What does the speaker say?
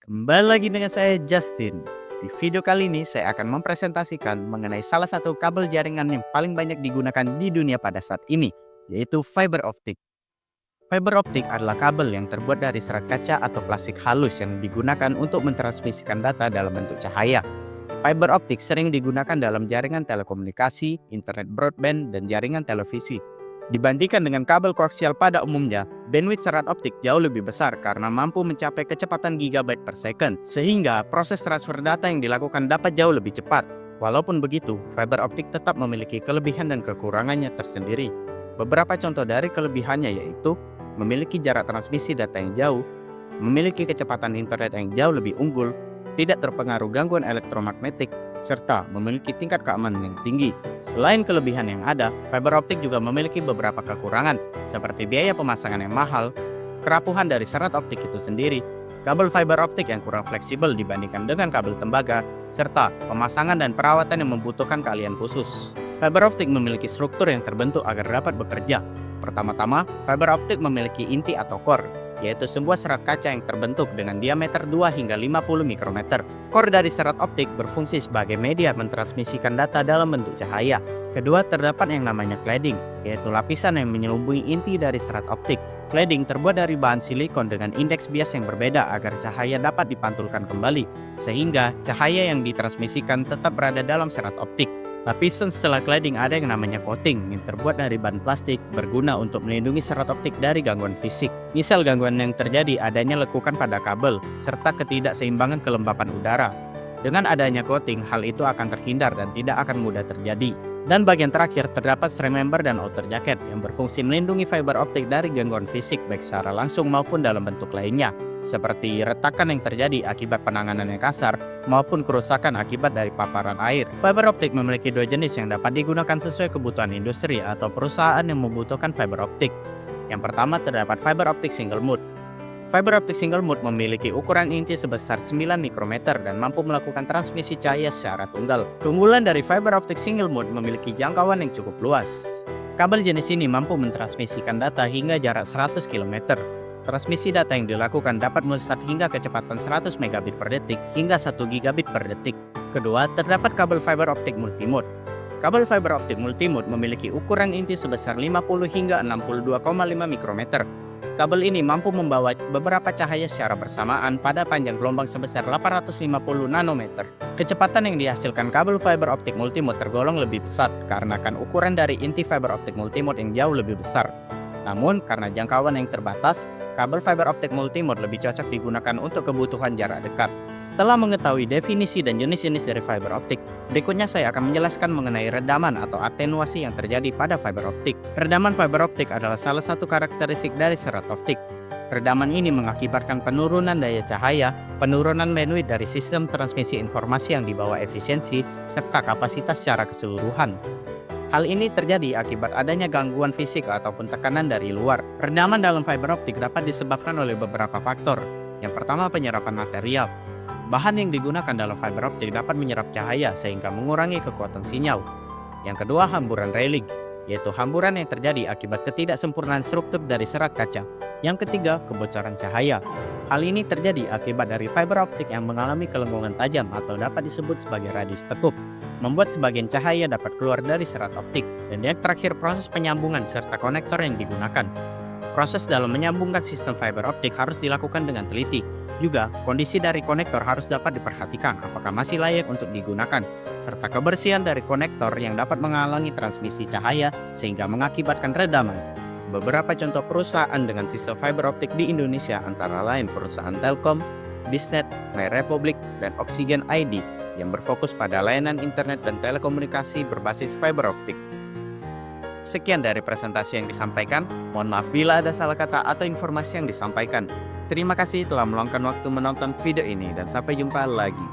Kembali lagi dengan saya Justin. Di video kali ini saya akan mempresentasikan mengenai salah satu kabel jaringan yang paling banyak digunakan di dunia pada saat ini, yaitu fiber optik. Fiber optik adalah kabel yang terbuat dari serat kaca atau plastik halus yang digunakan untuk mentransmisikan data dalam bentuk cahaya. Fiber optik sering digunakan dalam jaringan telekomunikasi, internet broadband, dan jaringan televisi. Dibandingkan dengan kabel koaksial pada umumnya, bandwidth serat optik jauh lebih besar karena mampu mencapai kecepatan gigabyte per second, sehingga proses transfer data yang dilakukan dapat jauh lebih cepat. Walaupun begitu, fiber optik tetap memiliki kelebihan dan kekurangannya tersendiri. Beberapa contoh dari kelebihannya yaitu memiliki jarak transmisi data yang jauh, memiliki kecepatan internet yang jauh lebih unggul, tidak terpengaruh gangguan elektromagnetik, serta memiliki tingkat keamanan yang tinggi. Selain kelebihan yang ada, fiber optik juga memiliki beberapa kekurangan, seperti biaya pemasangan yang mahal, kerapuhan dari serat optik itu sendiri, kabel fiber optik yang kurang fleksibel dibandingkan dengan kabel tembaga, serta pemasangan dan perawatan yang membutuhkan keahlian khusus. Fiber optik memiliki struktur yang terbentuk agar dapat bekerja. Pertama-tama, fiber optik memiliki inti atau core, yaitu sebuah serat kaca yang terbentuk dengan diameter 2 hingga 50 mikrometer. Core dari serat optik berfungsi sebagai media mentransmisikan data dalam bentuk cahaya. Kedua, terdapat yang namanya cladding, yaitu lapisan yang menyelubungi inti dari serat optik. Cladding terbuat dari bahan silikon dengan indeks bias yang berbeda agar cahaya dapat dipantulkan kembali, sehingga cahaya yang ditransmisikan tetap berada dalam serat optik. Lapisan setelah cladding ada yang namanya coating yang terbuat dari bahan plastik berguna untuk melindungi serat optik dari gangguan fisik. Misal gangguan yang terjadi adanya lekukan pada kabel serta ketidakseimbangan kelembapan udara. Dengan adanya coating, hal itu akan terhindar dan tidak akan mudah terjadi. Dan bagian terakhir terdapat strand member dan outer jacket yang berfungsi melindungi fiber optik dari gangguan fisik baik secara langsung maupun dalam bentuk lainnya, seperti retakan yang terjadi akibat penanganan yang kasar maupun kerusakan akibat dari paparan air. Fiber optik memiliki dua jenis yang dapat digunakan sesuai kebutuhan industri atau perusahaan yang membutuhkan fiber optik. Yang pertama terdapat fiber optik single mode. Fiber optik single mode memiliki ukuran inci sebesar 9 mikrometer dan mampu melakukan transmisi cahaya secara tunggal. Keunggulan dari fiber optik single mode memiliki jangkauan yang cukup luas. Kabel jenis ini mampu mentransmisikan data hingga jarak 100 km. Transmisi data yang dilakukan dapat melesat hingga kecepatan 100 megabit per detik hingga 1 gigabit per detik. Kedua, terdapat kabel fiber optik multimode. Kabel fiber optik multimode memiliki ukuran inti sebesar 50 hingga 62,5 mikrometer. Kabel ini mampu membawa beberapa cahaya secara bersamaan pada panjang gelombang sebesar 850 nanometer. Kecepatan yang dihasilkan kabel fiber optik multimode tergolong lebih besar karena ukuran dari inti fiber optik multimode yang jauh lebih besar. Namun, karena jangkauan yang terbatas, kabel fiber optik multimode lebih cocok digunakan untuk kebutuhan jarak dekat. Setelah mengetahui definisi dan jenis-jenis dari fiber optik, berikutnya saya akan menjelaskan mengenai redaman atau atenuasi yang terjadi pada fiber optik. Redaman fiber optik adalah salah satu karakteristik dari serat optik. Redaman ini mengakibatkan penurunan daya cahaya, penurunan bandwidth dari sistem transmisi informasi yang di bawah efisiensi, serta kapasitas secara keseluruhan. Hal ini terjadi akibat adanya gangguan fisik ataupun tekanan dari luar. Redaman dalam fiber optik dapat disebabkan oleh beberapa faktor. Yang pertama, penyerapan material. Bahan yang digunakan dalam fiber optik dapat menyerap cahaya sehingga mengurangi kekuatan sinyal. Yang kedua, hamburan railing, yaitu hamburan yang terjadi akibat ketidaksempurnaan struktur dari serat kaca. Yang ketiga, kebocoran cahaya. Hal ini terjadi akibat dari fiber optik yang mengalami kelengkungan tajam atau dapat disebut sebagai radius tekup, membuat sebagian cahaya dapat keluar dari serat optik. Dan yang terakhir, proses penyambungan serta konektor yang digunakan. Proses dalam menyambungkan sistem fiber optik harus dilakukan dengan teliti. Juga, kondisi dari konektor harus dapat diperhatikan apakah masih layak untuk digunakan, serta kebersihan dari konektor yang dapat menghalangi transmisi cahaya sehingga mengakibatkan redaman. Beberapa contoh perusahaan dengan sistem fiber optik di Indonesia antara lain perusahaan Telkom, Bisnet, MyRepublic, dan Oxygen ID yang berfokus pada layanan internet dan telekomunikasi berbasis fiber optik. Sekian dari presentasi yang disampaikan. Mohon maaf bila ada salah kata atau informasi yang disampaikan. Terima kasih telah meluangkan waktu menonton video ini dan sampai jumpa lagi.